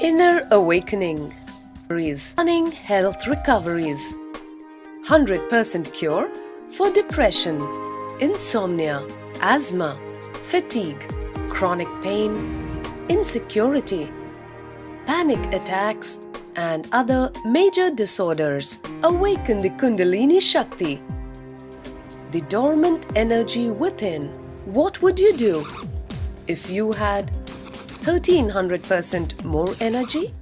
Inner awakening. Stunning health recoveries. 100% cure for depression, insomnia, asthma, fatigue, chronic pain, insecurity, panic attacks, and other major disorders. Awaken the Kundalini Shakti, the dormant energy within. What would you do if you had 1300% more energy?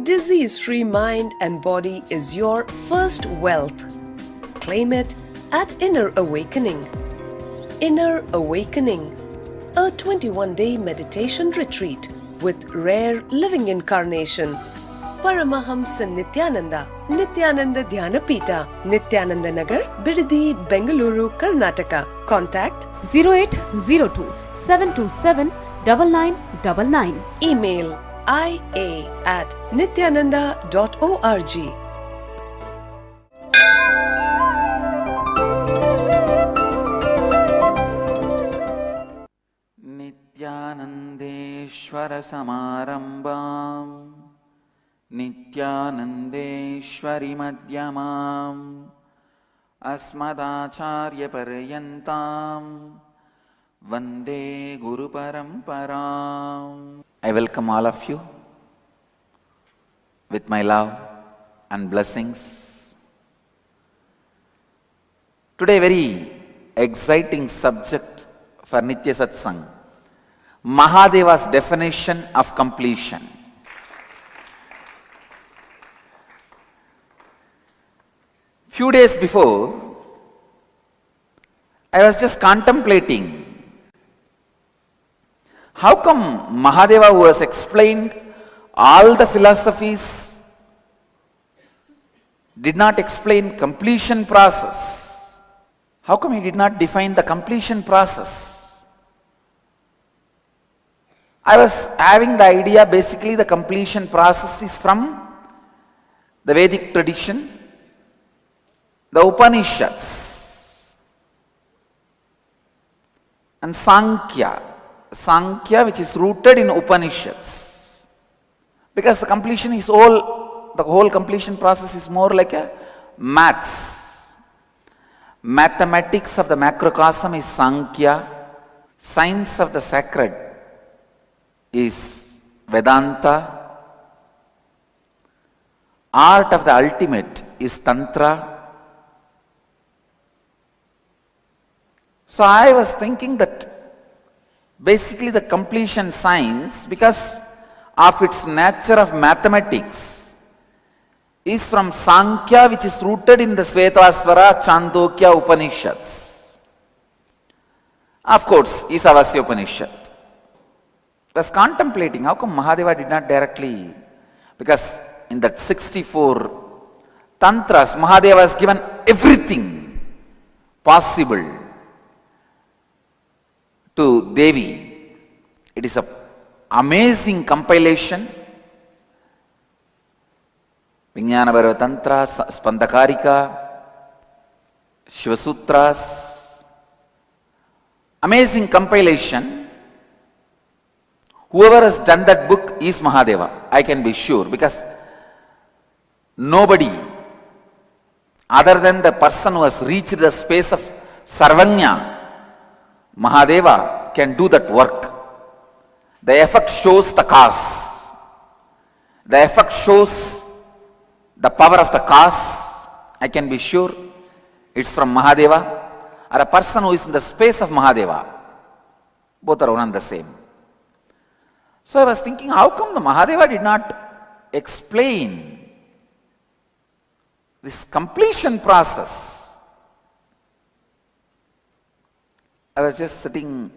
Disease-free mind and body is your first wealth. Claim it at Inner Awakening. Inner Awakening, a 21-day meditation retreat with rare living incarnation, Paramahamsa Nityananda, Nityananda Dhyanapita, Nityananda Nagar, Bidadi, Bengaluru, Karnataka. Contact 0802 727 9999. Email ia@nityananda.org. नित्यानन्देश्वर समारम्भाम् नित्यानन्देश्वरि मध्यमाम् अस्मदाचार्यपर्यन्ताम् वन्दे गुरुपरम्पराम्. I welcome all of you with my love and blessings. Today, very exciting subject for Nitya Satsang, Mahadeva's definition of completion. Few days before, I was just contemplating how come Mahadeva, who has explained all the philosophies, did not explain completion process? How come he did not define the completion process? I was having the idea basically the completion process is from the Vedic tradition, the Upanishads, and Sankhya. Sankhya, which is rooted in Upanishads. Because the completion is all, the whole completion process is more like a maths. Mathematics of the macrocosm is Sankhya. Science of the sacred is Vedanta. Art of the ultimate is Tantra. So I was thinking that basically the completion science, because of its nature of mathematics, is from Sankhya, which is rooted in the Svetasvara, Chandogya Upanishads. Of course, Isavasya Upanishad. I was contemplating how come Mahadeva did not directly, because in that 64 Tantras, Mahadeva has given everything possible to Devi. It is an amazing compilation. Vijnana Bhairava Tantra, Spandakarika, Shivasutras. Amazing compilation. Whoever has done that book is Mahadeva, I can be sure, because nobody other than the person who has reached the space of Sarvanya, Mahadeva, can do that work. The effect shows the cause. The effect shows the power of the cause. I can be sure it's from Mahadeva or a person who is in the space of Mahadeva. Both are one and the same. So I was thinking, how come the Mahadeva did not explain this completion process? I was just sitting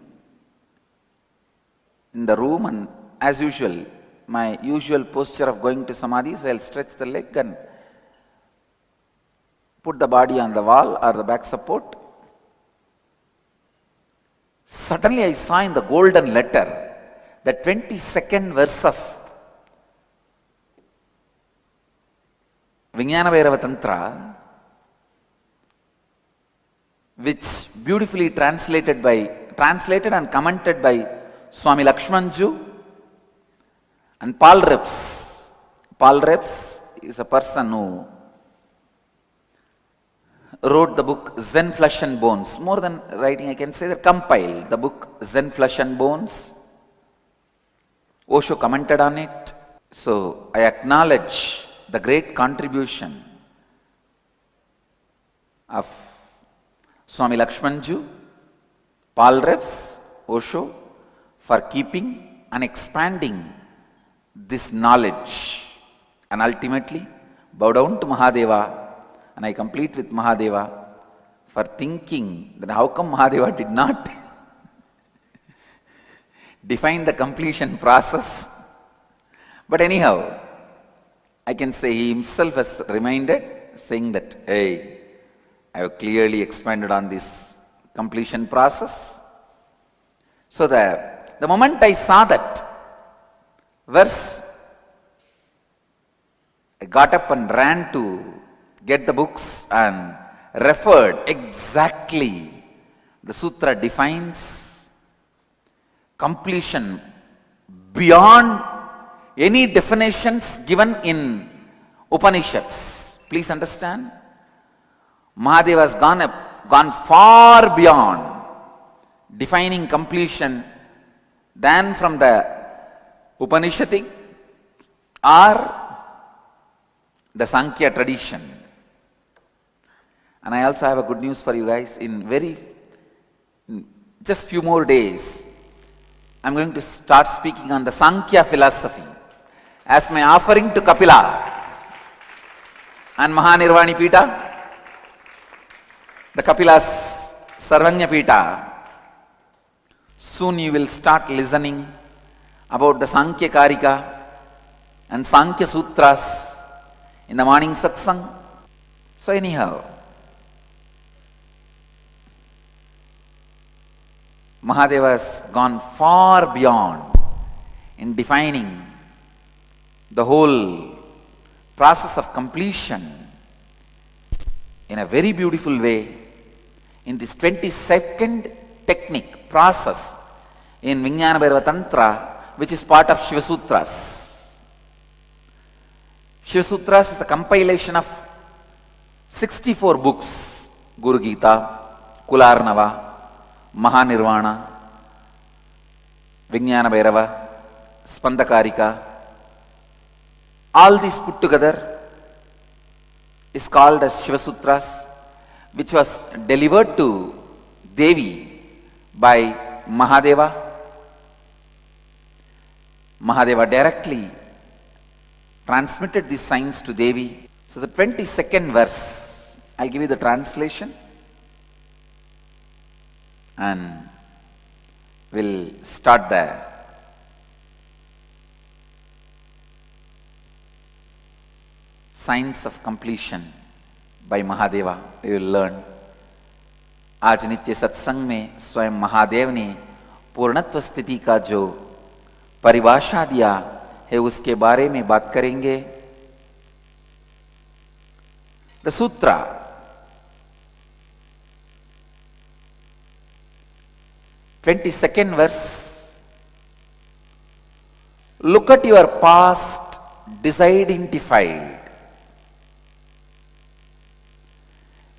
in the room, and as usual, my usual posture of going to Samadhi, so I'll stretch the leg and put the body on the wall or the back support. Suddenly I saw in the golden letter the 22nd verse of Vijnana Bhairava Tantra, which beautifully translated and commented by Swami Lakshmanju, And Paul Reps is a person who wrote the book Zen Flesh and Bones. More than writing, I can say that compiled the book Zen Flesh and Bones. Osho commented on it. So I acknowledge the great contribution of Swami Lakshmanju, Paul Reps, Osho for keeping and expanding this knowledge. And ultimately bow down to Mahadeva. And I complete with Mahadeva for thinking that how come Mahadeva did not define the completion process. But anyhow, I can say he himself has reminded, saying that, hey, I have clearly expanded on this completion process. So the moment I saw that verse, I got up and ran to get the books and referred exactly. The sutra defines completion beyond any definitions given in Upanishads. Please understand, Mahadeva has gone far beyond defining completion than from the Upanishadic or the Sankhya tradition. And I also have a good news for you guys. In just few more days, I'm going to start speaking on the Sankhya philosophy as my offering to Kapila and Mahanirvani Pita, the Kapila's Sarvanya Pita. Soon you will start listening about the Sankhya Karika and Sankhya Sutras in the morning satsang. So anyhow, Mahadeva has gone far beyond in defining the whole process of completion in a very beautiful way in this 22nd technique, process in Vijnana Bhairava Tantra, which is part of Shiva Sutras. Shiva Sutras is a compilation of 64 books: Guru Gita, Kularnava, Mahanirvana, Vijnana Bhairava, Spandakarika. All these put together is called as Shiva Sutras, which was delivered to Devi by Mahadeva. Mahadeva directly transmitted these signs to Devi. So the 22nd verse, I'll give you the translation and we'll start there. Signs of completion by Mahadeva, you will learn. आज नित्य सत्संग में स्वयं महादेव ने पूर्णत्व स्थिति का जो परिभाषा दिया है उसके बारे में बात करेंगे. The sutra, (22nd verse). Look at your past disidentified.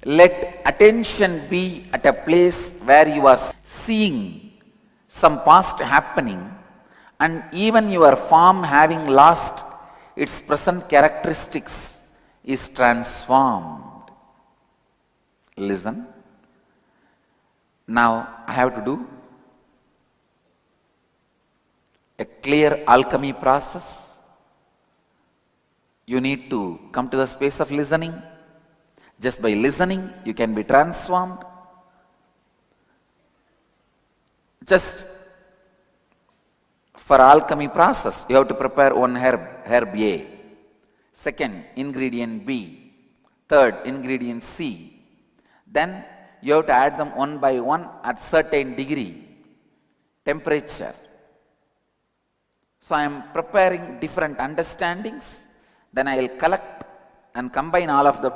Let attention be at a place where you are seeing some past happening and even your form having lost its present characteristics is transformed. Listen. Now I have to do a clear alchemy process. You need to come to the space of listening. Just by listening, you can be transformed. Just for alchemy process, you have to prepare one herb A, second ingredient B, third ingredient C. Then you have to add them one by one at certain degree, temperature. So I am preparing different understandings, then I will collect and combine all of them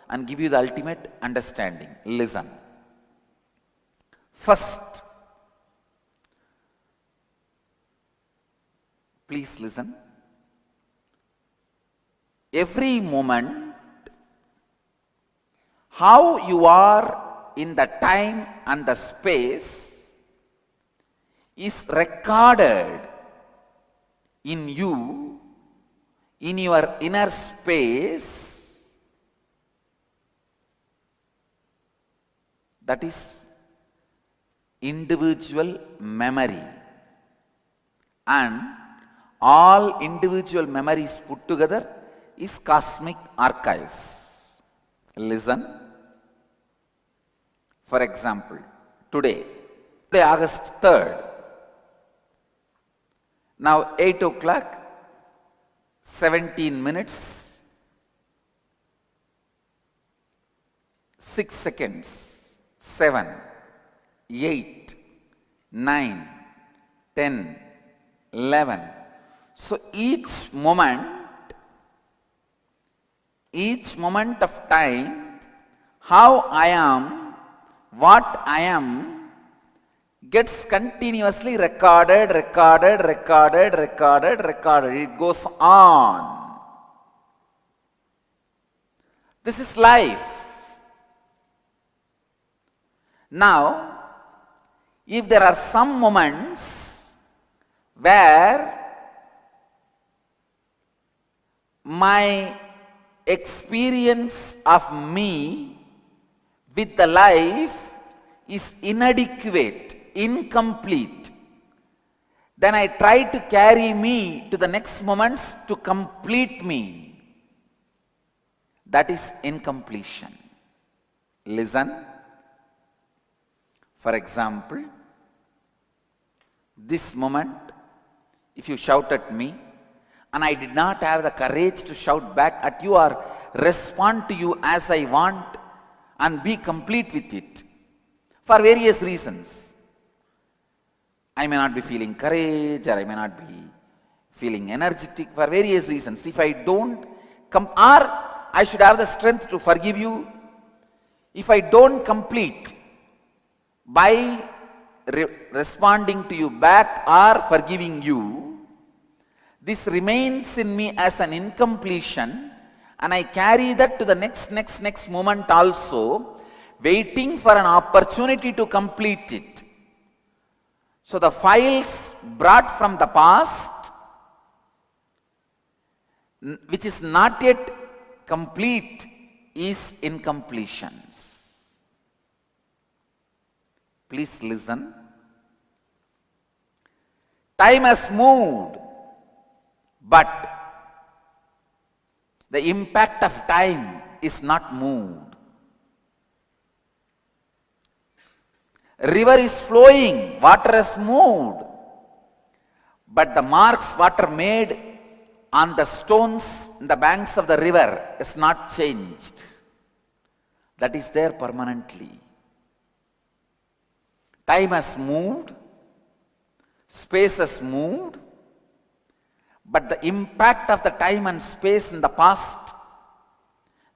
and give you the ultimate understanding. Listen. First, please listen. every moment, how you are in the time and the space is recorded in you, in your inner space, that is individual memory. And all individual memories put together is cosmic archives. Listen. For example, today August 3rd, now 8 o'clock, 17 minutes, 6 seconds, 7, 8, 9, 10, 11. So each moment of time, how I am, what I am, gets continuously recorded. It goes on. This is life. Now, if there are some moments where my experience of me with the life is inadequate, incomplete, then I try to carry me to the next moments to complete me. That is incompletion. Listen. For example, this moment, if you shout at me and I did not have the courage to shout back at you or respond to you as I want and be complete with it, for various reasons. I may not be feeling courage, or I may not be feeling energetic, for various reasons. If I don't come, or I should have the strength to forgive you. If I don't complete by responding to you back or forgiving you, this remains in me as an incompletion, and I carry that to the next moment also, waiting for an opportunity to complete it. So the files brought from the past, which is not yet complete, is incompletions. Please listen. Time has moved, but the impact of time is not moved. River is flowing, water has moved, but the marks water made on the stones in the banks of the river is not changed. That is there permanently. Time has moved, space has moved, but the impact of the time and space in the past,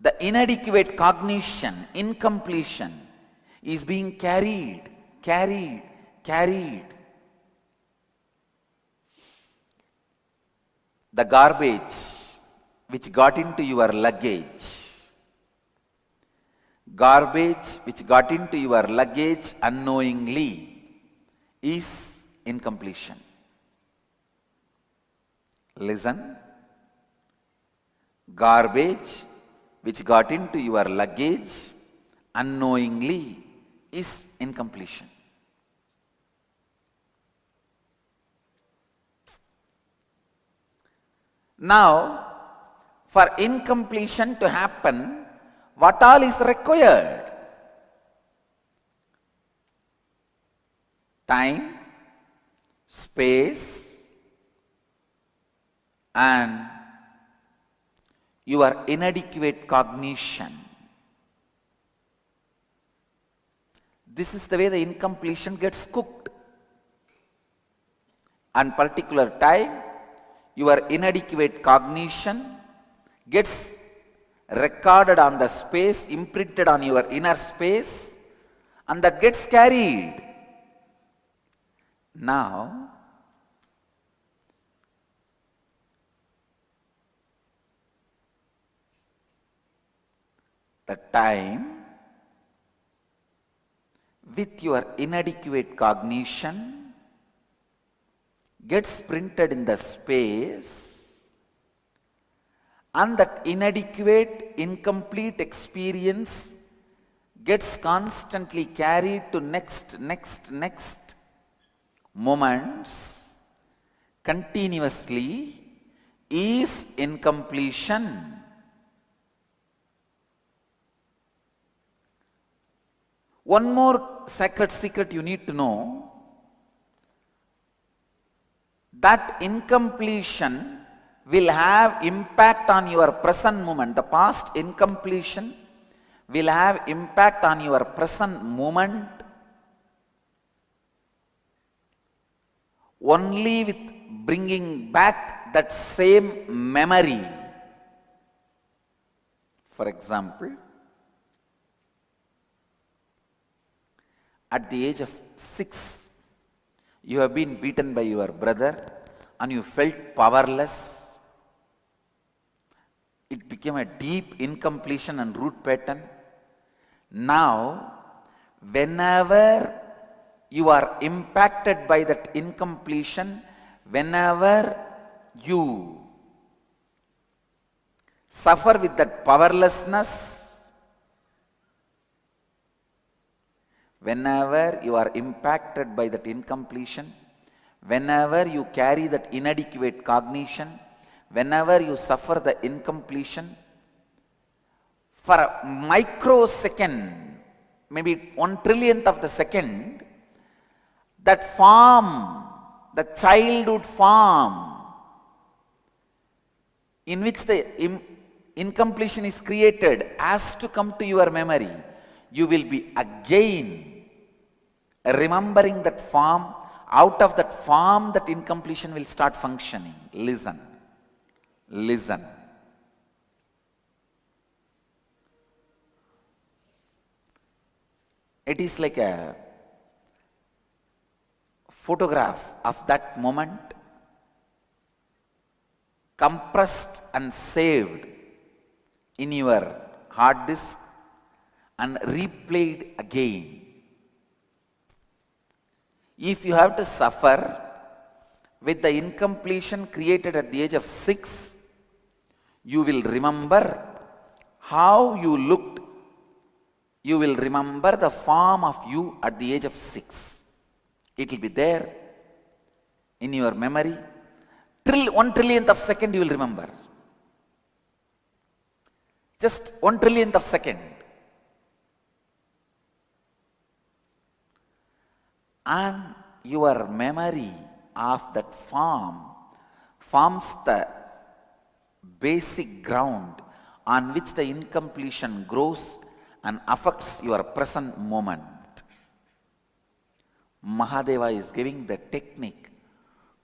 the inadequate cognition, incompletion, is being carried. The garbage which got into your luggage, unknowingly is incompletion. Listen. Garbage which got into your luggage unknowingly is incompletion. Now, for incompletion to happen, what all is required? Time, space, and your inadequate cognition. This is the way the incompletion gets cooked. On particular time, your inadequate cognition gets recorded on the space, imprinted on your inner space, and that gets carried. Now, the time with your inadequate cognition gets printed in the space, and that inadequate, incomplete experience gets constantly carried to next moments continuously, is incompletion. One more sacred secret you need to know, that incompletion will have impact on your present moment. The past incompletion will have impact on your present moment only with bringing back that same memory. For example, at the age of 6, you have been beaten by your brother and you felt powerless. It became a deep incompletion and root pattern. Now, whenever you are impacted by that incompletion, whenever you suffer with that powerlessness, whenever you are impacted by that incompletion, whenever you carry that inadequate cognition, whenever you suffer the incompletion, for a microsecond, maybe 1/1,000,000th of the second, that form, the childhood form in which the incompletion is created has to come to your memory. You will be again remembering that form. Out of that form, that incompletion will start functioning. Listen. Listen. It is like a photograph of that moment, compressed and saved in your hard disk and replayed again. If you have to suffer with the incompletion created at the age of 6, you will remember how you looked. You will remember the form of you at the age of 6. It will be there in your memory. 1/1,000,000th of second you will remember. Just 1/1,000,000th of second. And your memory of that form forms the basic ground on which the incompletion grows and affects your present moment. Mahadeva is giving the technique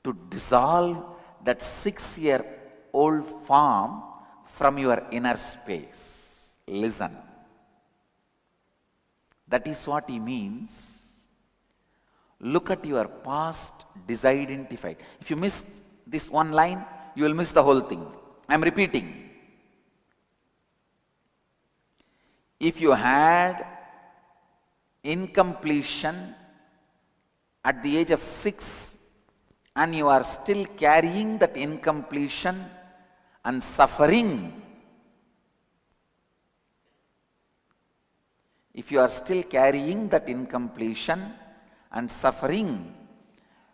to dissolve that 6-year-old form from your inner space. Listen. That is what he means. Look at your past disidentified. If you miss this one line, you will miss the whole thing. I am repeating. If you had incompletion at the age of 6 and you are still carrying that incompletion and suffering, if you are still carrying that incompletion and suffering,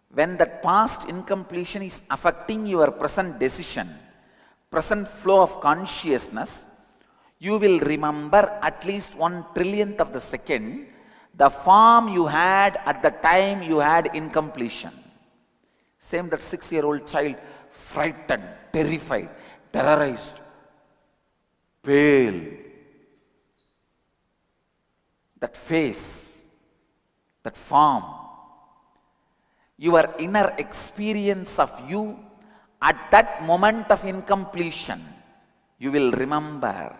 when that past incompletion is affecting your present decision, present flow of consciousness, you will remember at least 1/1,000,000th of the second the form you had at the time you had incompletion. Same that 6-year-old child, frightened, terrified, terrorized, pale. That face, that form, your inner experience of you at that moment of incompletion, you will remember.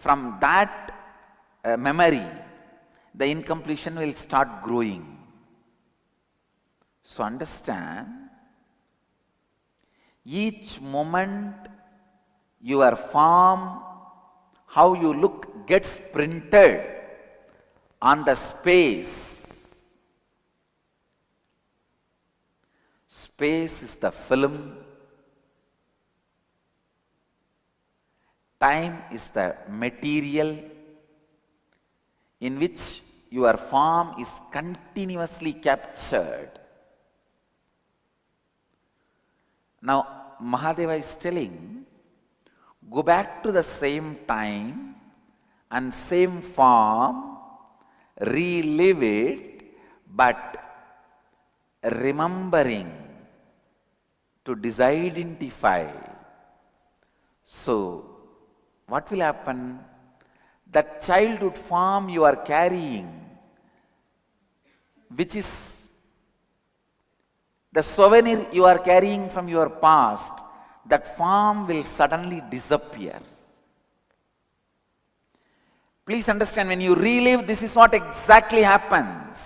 From that memory, the incompletion will start growing. So understand, each moment your form, how you look gets printed on the space. Space is the film. Time is the material in which your form is continuously captured. Now, Mahadeva is telling, go back to the same time and same form, relive it, but remembering to disidentify. So, what will happen? That childhood form you are carrying, which is the souvenir you are carrying from your past, that form will suddenly disappear. Please understand, when you relive, this is what exactly happens.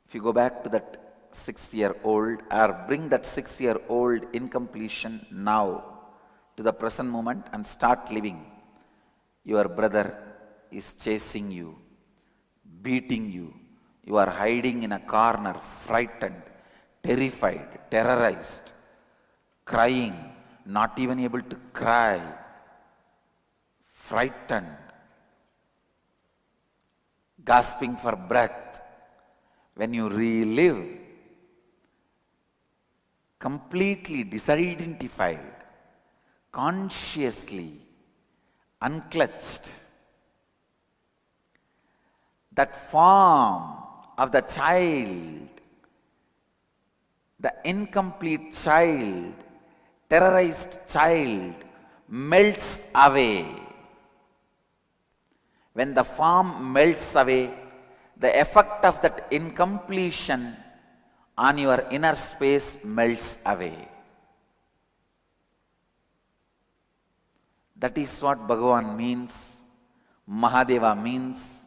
If you go back to that 6-year-old, or bring that 6-year-old incompletion now to the present moment and start living, your brother is chasing you, beating you. You are hiding in a corner, frightened, terrified, terrorized, crying, not even able to cry, frightened, gasping for breath. When you relive, completely disidentified, consciously unclutched, that form of the child, the incomplete child, terrorized child, melts away. When the form melts away, the effect of that incompletion on your inner space melts away. That is what Bhagavan means, Mahadeva means.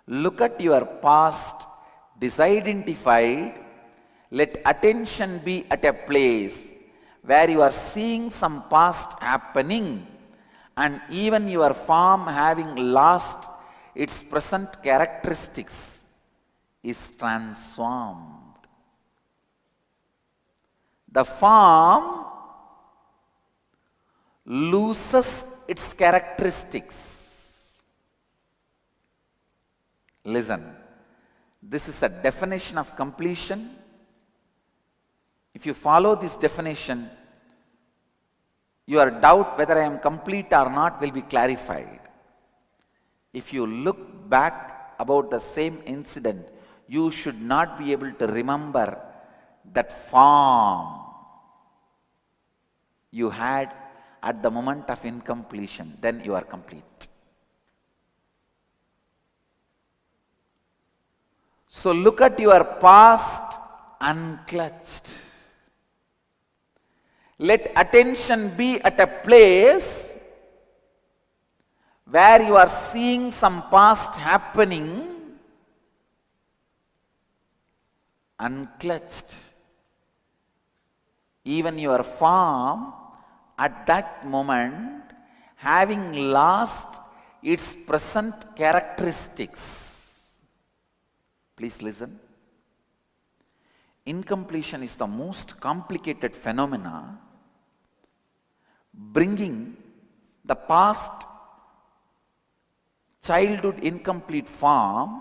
Look at your past, disidentified. Let attention be at a place where you are seeing some past happening, and even your form having lost its present characteristics is transformed. The form loses its characteristics. Listen, this is a definition of completion. If you follow this definition, your doubt whether I am complete or not will be clarified. If you look back about the same incident, you should not be able to remember that form you had at the moment of incompletion. Then you are complete. So look at your past unclutched. Let attention be at a place where you are seeing some past happening unclutched. Even your form at that moment having lost its present characteristics. Please listen. Incompletion is the most complicated phenomena, bringing the past childhood incomplete form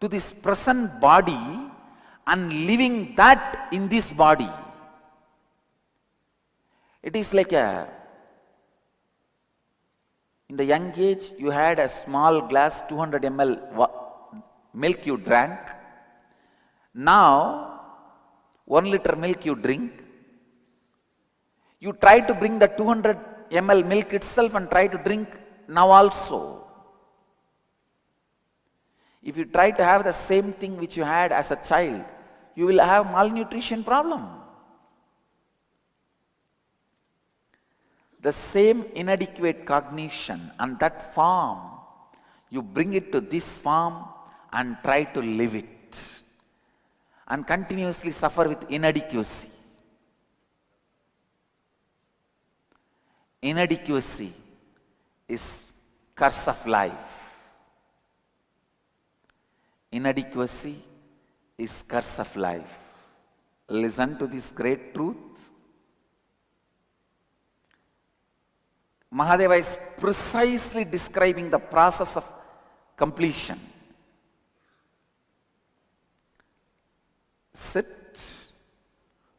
to this present body and living that in this body. It is like in the young age you had a small glass 200 ml milk you drank. Now 1 liter milk you drink. You try to bring the 200 ml milk itself and try to drink now also. If you try to have the same thing which you had as a child, you will have malnutrition problem. The same inadequate cognition and that form, you bring it to this form and try to live it and continuously suffer with inadequacy. inadequacy is curse of life. Inadequacy is curse of life. Listen to this great truth. Mahadeva is precisely describing the process of completion. Sit,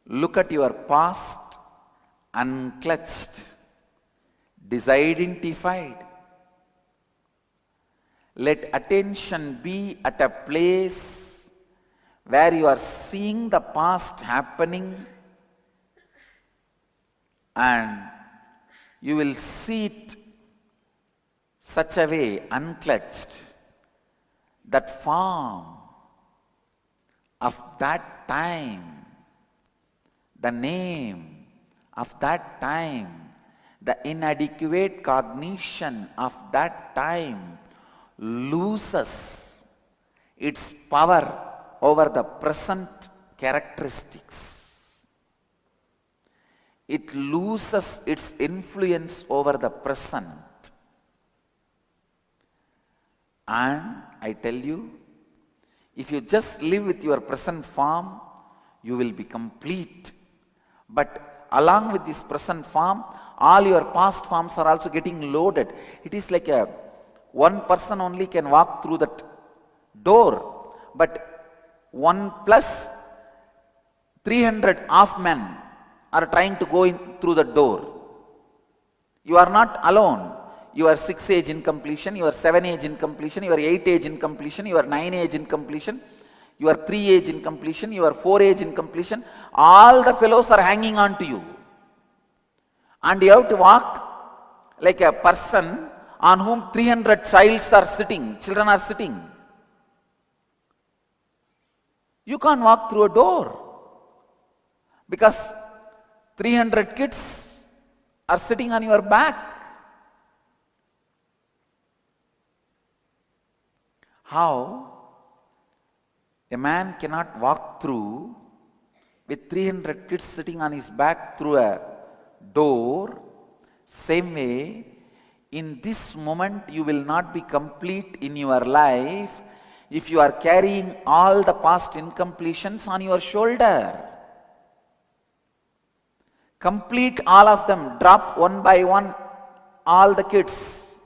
look at your past, unclutched, disidentified. Let attention be at a place where you are seeing the past happening, and you will see it such a way, unclutched, that form of that time, the name of that time, the inadequate cognition of that time loses its power over the present characteristics. It loses its influence over the present. And I tell you, if you just live with your present form, you will be complete. But along with this present form, all your past forms are also getting loaded. It is like one person only can walk through that door, but 1 plus 300 of men are trying to go in through the door. You are not alone. Your 6 age incompletion, your 7 age incompletion, your 8 age incompletion, your 9 age incompletion, your 3 age incompletion, your 4 age incompletion, all the fellows are hanging on to you. And you have to walk like a person on whom 300 children are sitting. You can't walk through a door because 300 kids are sitting on your back. How a man cannot walk through with 300 kids sitting on his back through a door, same way, in this moment you will not be complete in your life if you are carrying all the past incompletions on your shoulder. Complete all of them, drop one by one all the kids.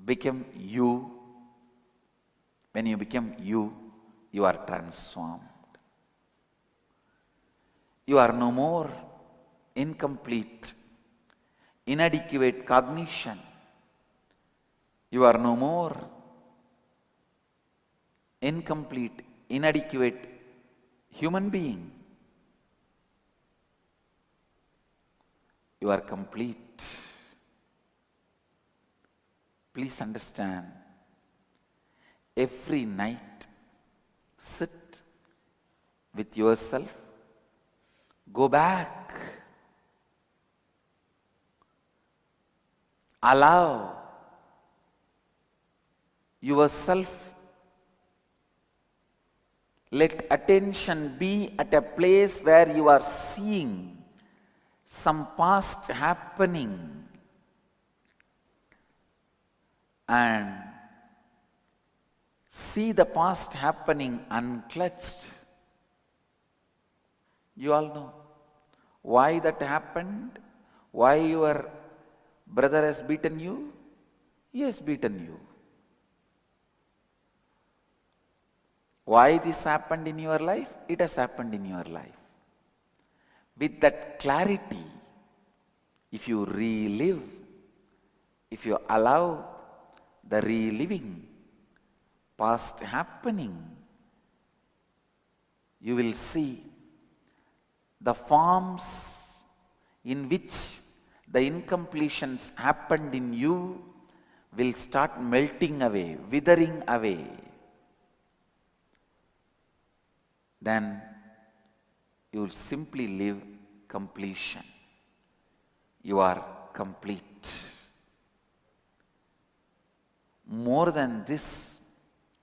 Become you. When you become you, you are transformed. You are no more incomplete, inadequate cognition. You are no more incomplete, inadequate human being. You are complete. Please understand, every night sit with yourself, go back, allow yourself, let attention be at a place where you are seeing some past happening, and see the past happening unclutched. You all know why that happened, why your brother has beaten you. He has beaten you. Why this happened in your life? It has happened in your life. With that clarity, if you relive, if you allow the reliving, past happening, you will see the forms in which the incompletions happened in you will start melting away, withering away. Then you will simply live completion. You are complete. More than this,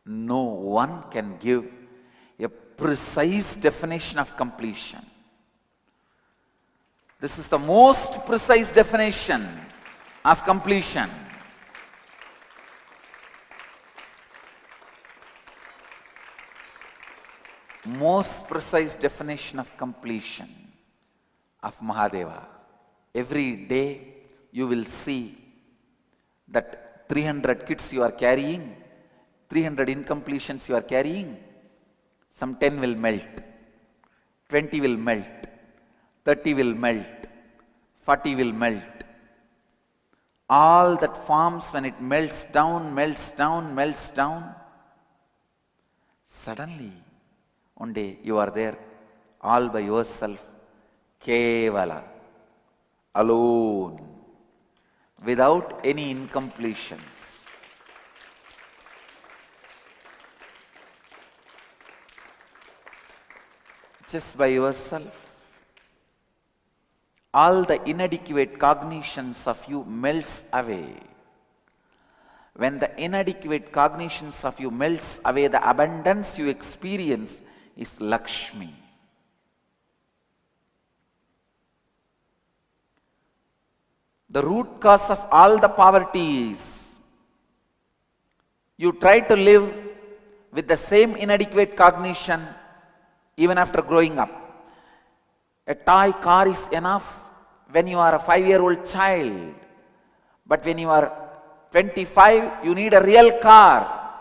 no one can give a precise definition of completion. This is the most precise definition of completion. Most precise definition of completion of Mahadeva. Every day you will see that 300 kits you are carrying, 300 incompletions you are carrying, some 10 will melt, 20 will melt, 30 will melt, 40 will melt. All that forms when it melts down, melts down, melts down. Suddenly, one day you are there all by yourself, Kevala, alone, without any incompletions. Just by yourself. All the inadequate cognitions of you melts away. When the inadequate cognitions of you melts away, the abundance you experience is Lakshmi. The root cause of all the poverty is you try to live with the same inadequate cognition even after growing up. A toy car is enough when you are a 5-year-old child, but when you are 25, you need a real car.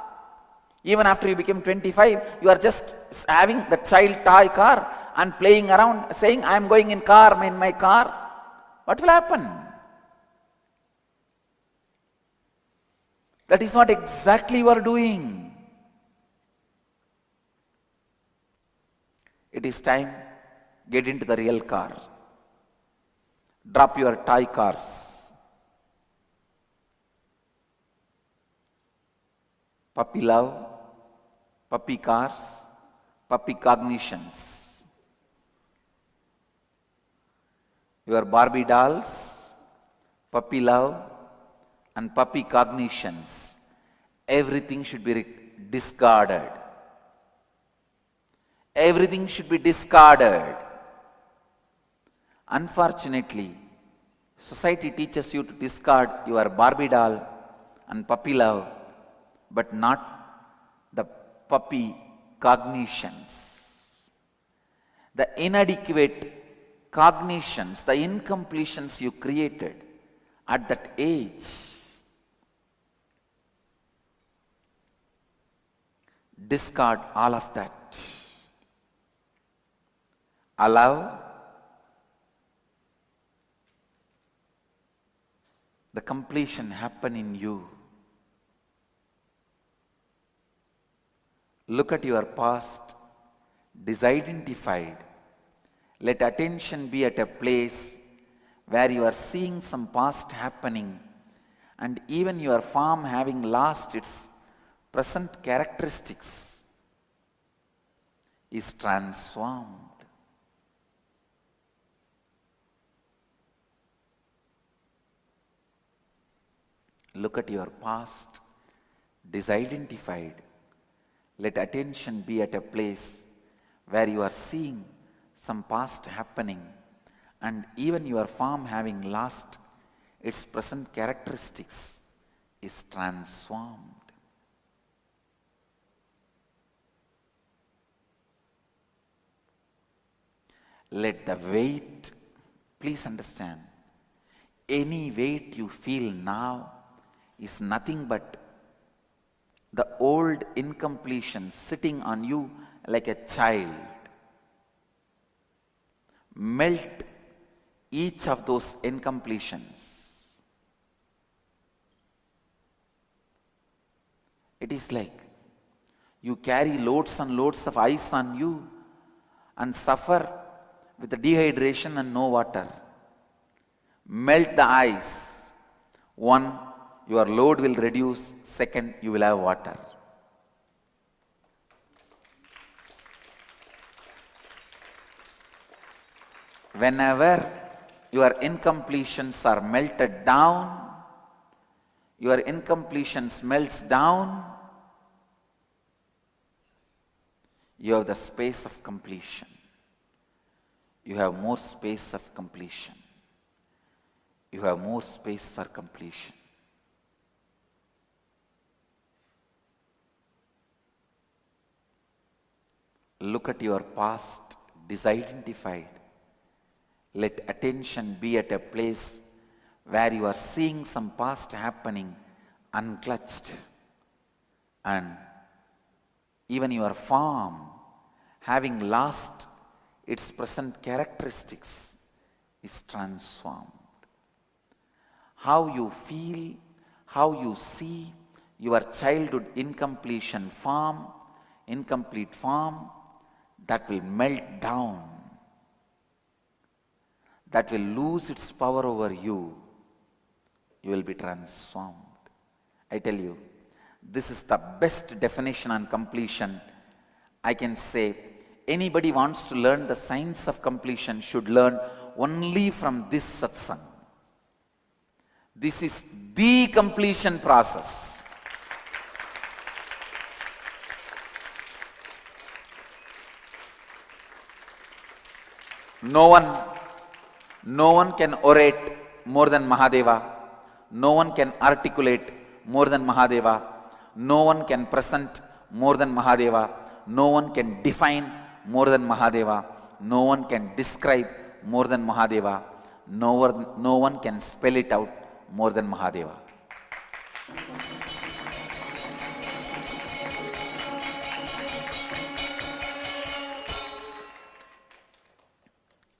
Even after you become 25, you are just having the child toy car and playing around, saying, I am going in my car. What will happen? That is what exactly you are doing. It is time, get into the real car. Drop your toy cars. Puppy love, puppy cars, puppy cognitions. Your Barbie dolls, puppy love, and puppy cognitions. Everything should be discarded. Everything should be discarded. Unfortunately, society teaches you to discard your Barbie doll and puppy love, but not the puppy cognitions. The inadequate cognitions, the incompletions you created at that age. Discard all of that. Allow the completion happen in you. Look at your past, disidentified. Let attention be at a place where you are seeing some past happening and even your form having lost its present characteristics is transformed. Look at your past, disidentified. Let attention be at a place where you are seeing some past happening and even your form having lost its present characteristics is transformed. Let the weight, please understand, any weight you feel now is nothing but the old incompletion sitting on you like a child. Melt each of those incompletions. It is like you carry loads and loads of ice on you and suffer with the dehydration and no water. Melt the ice. One, your load will reduce. Second, you will have water. Whenever your incompletions are melted down, your incompletions melts down, you have the space of completion. you have more space of completion. You have more space for completion. Look at your past, disidentified. Let attention be at a place where you are seeing some past happening unclutched, and even your form having lost its present characteristics is transformed. How you feel, how you see your childhood incomplete form, that will melt down, that will lose its power over you. You will be transformed. I tell you, this is the best definition on completion. I can say anybody wants to learn the science of completion should learn only from this satsang. This is the completion process. No one can orate more than Mahadeva. No one can articulate more than Mahadeva. No one can present more than Mahadeva. No one can define more than Mahadeva. No one can describe more than Mahadeva. No one can spell it out more than Mahadeva.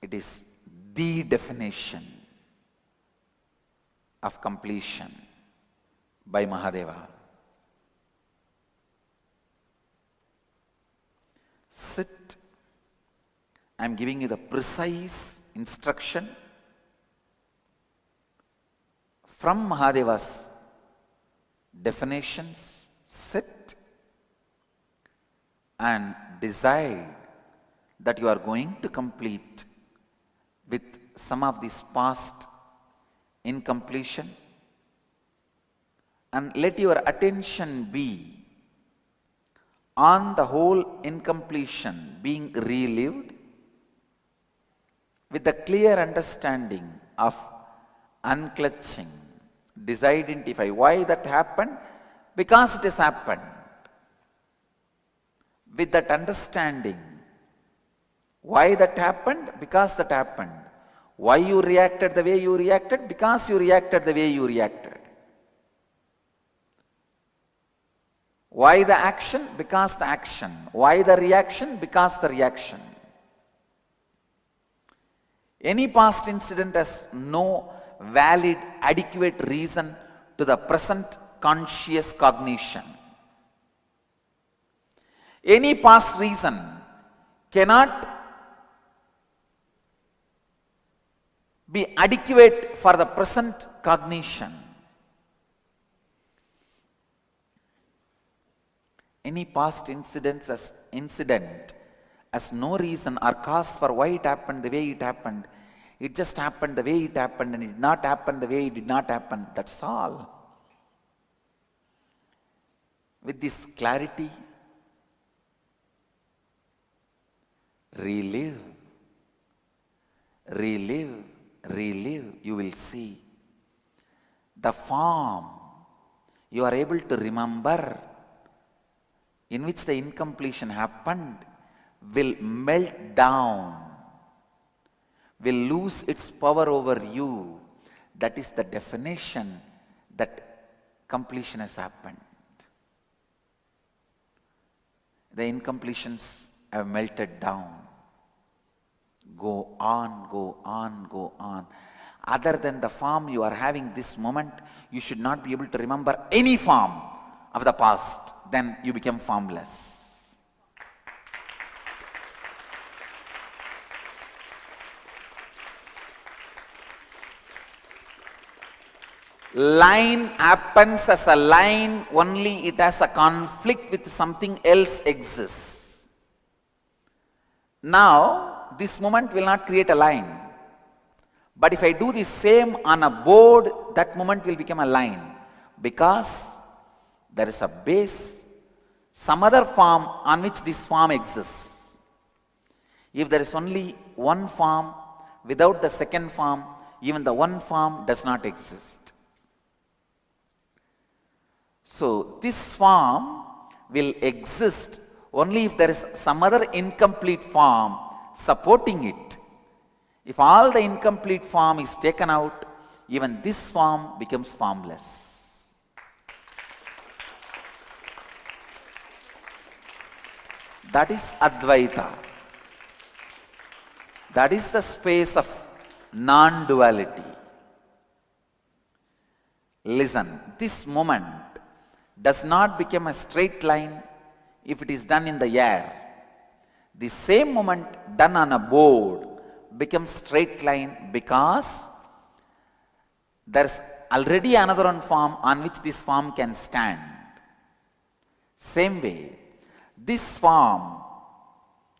It is the definition of completion by Mahadeva. Sit. I am giving you the precise instruction from Mahadeva's definitions. Sit and decide that you are going to complete with some of this past incompletion, and let your attention be on the whole incompletion being relived with the clear understanding of unclutching. Disidentify why that happened, because it has happened. With that understanding, why that happened? Because that happened. Why you reacted the way you reacted? Because you reacted the way you reacted. Why the action? Because the action. Why the reaction? Because the reaction. Any past incident has no valid, adequate reason to the present conscious cognition. Any past reason cannot be adequate for the present cognition. Any past incident has no reason or cause for why it happened the way it happened. It just happened the way it happened, and it did not happen the way it did not happen. That's all. With this clarity, relive, you will see the form you are able to remember in which the incompletion happened will melt down, will lose its power over you. That is the definition that completion has happened. The incompletions have melted down. Go on, go on, go on. Other than the form you are having this moment, you should not be able to remember any form of the past. Then you become formless. Line happens as a line only it has a conflict with something else exists. Now, this moment will not create a line. But if I do the same on a board, that moment will become a line. Because there is a base, some other form on which this form exists. If there is only one form, without the second form, even the one form does not exist. So this form will exist only if there is some other incomplete form supporting it. If all the incomplete form is taken out, even this form becomes formless. That is Advaita. That is the space of non-duality. Listen, this moment does not become a straight line if it is done in the air. The same moment done on a board becomes straight line because there is already another one form on which this form can stand. Same way, this form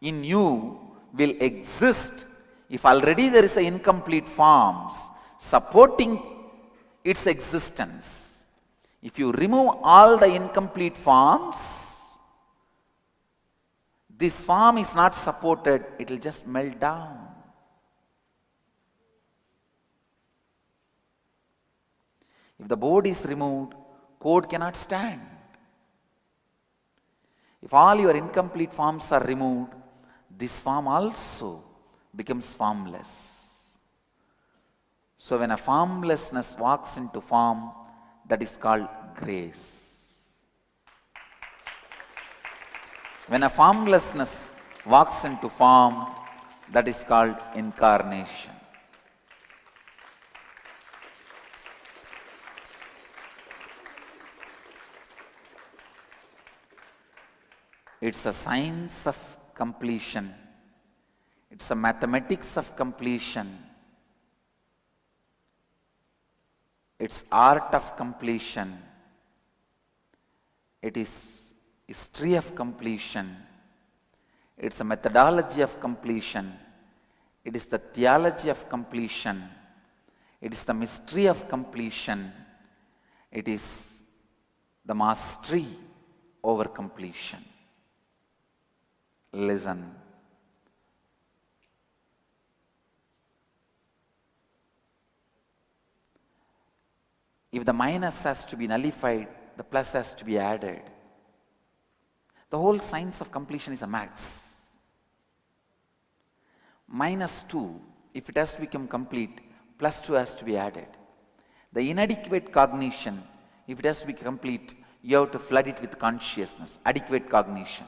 in you will exist if already there is an incomplete forms supporting its existence. If you remove all the incomplete forms, this form is not supported, it will just melt down. If the board is removed, code cannot stand. If all your incomplete forms are removed, this form also becomes formless. So when a formlessness walks into form, that is called grace. When a formlessness walks into form, that is called incarnation. It's a science of completion. It's a mathematics of completion. It's art of completion. It is history of completion. It's a methodology of completion. It is the theology of completion. It is the mystery of completion. It is the mastery over completion. Listen. If the minus has to be nullified, the plus has to be added. The whole science of completion is a maths. -2, if it has to become complete, +2 has to be added. The inadequate cognition, if it has to be complete, you have to flood it with consciousness, adequate cognition.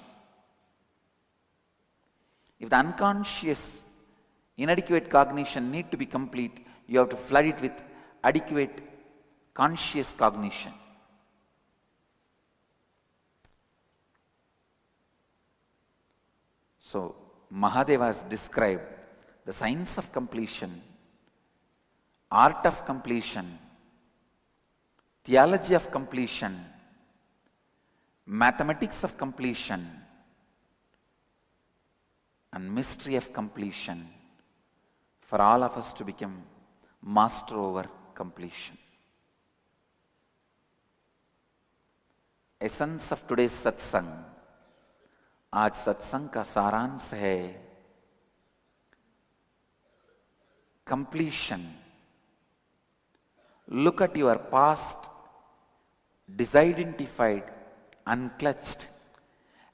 If the unconscious, inadequate cognition need to be complete, you have to flood it with adequate conscious cognition. So Mahadeva has described the science of completion, art of completion, theology of completion, mathematics of completion, and mystery of completion for all of us to become master over completion. Essence of today's satsang. आज सत्संग का सारांश है completion. Look at your past, disidentified, unclutched.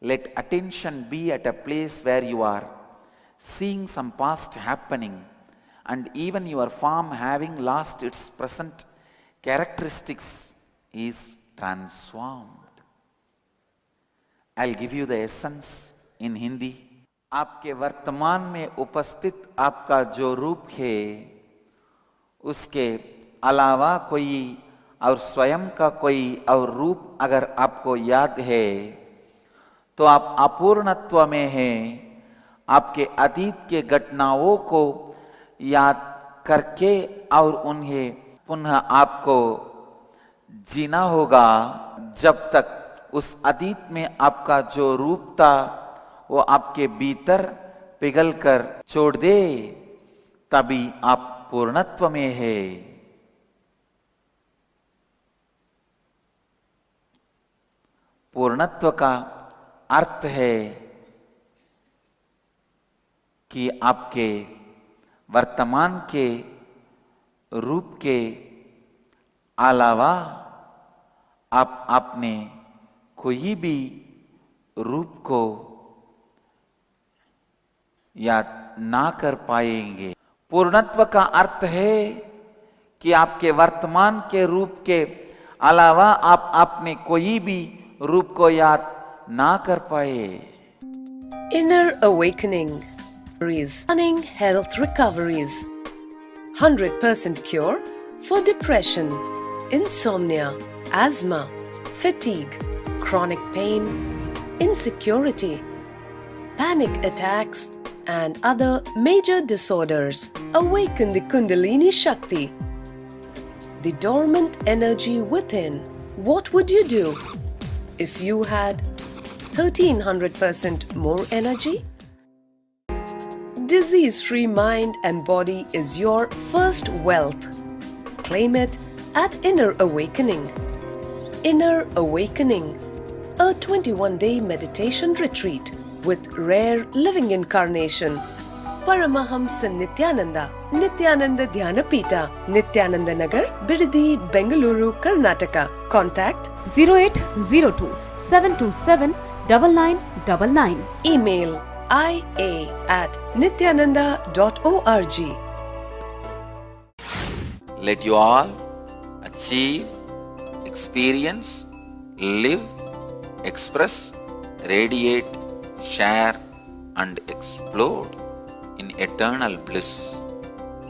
Let attention be at a place where you are seeing some past happening and even your form having lost its present characteristics is transformed. I'll give you the essence in Hindi. आपके वर्तमान में उपस्थित आपका जो रूप है उसके अलावा कोई और स्वयं का कोई और रूप अगर आपको याद है तो आप अपूर्णत्व में हैं. आपके अतीत के घटनाओं को याद करके और उन्हें पुनः आपको जीना होगा. जब तक उस अतीत में आपका जो रूप था वो आपके भीतर पिघल कर छोड़ दे, तभी आप पूर्णत्व में है. पूर्णत्व का अर्थ है कि आपके वर्तमान के रूप के अलावा आप अपने कोई भी रूप को याद ना कर पाएंगे। पूर्णत्व का अर्थ है कि आपके वर्तमान के रूप के अलावा आप अपने कोई भी रूप को याद ना कर पाए। Inner awakening. Stunning health recoveries. 100% cure for depression, insomnia, asthma, fatigue, chronic pain, insecurity, panic attacks, and other major disorders. Awaken the Kundalini Shakti, the dormant energy within. What would you do if you had 1300% more energy? Disease-free mind and body is your first wealth. Claim it at Inner Awakening. Inner Awakening, a 21-day meditation retreat with rare living incarnation. Paramahamsa Nityananda, Nityananda Dhyanapita, Nityananda Nagar, Bidadi, Bengaluru, Karnataka. Contact 0802 727 9999. Email ia@nityananda.org. Let you all achieve, experience, live, express, radiate, share and explode in eternal bliss.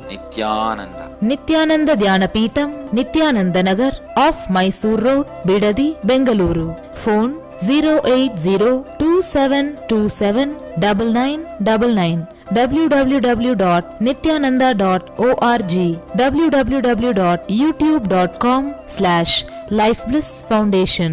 Nityananda. Nityananda Dhyanapitham, Nityananda Nagar, off Mysore Road, Bidadi, Bengaluru. Phone 08027279999. www.nityananda.org. www.youtube.com/Life Bliss Foundation.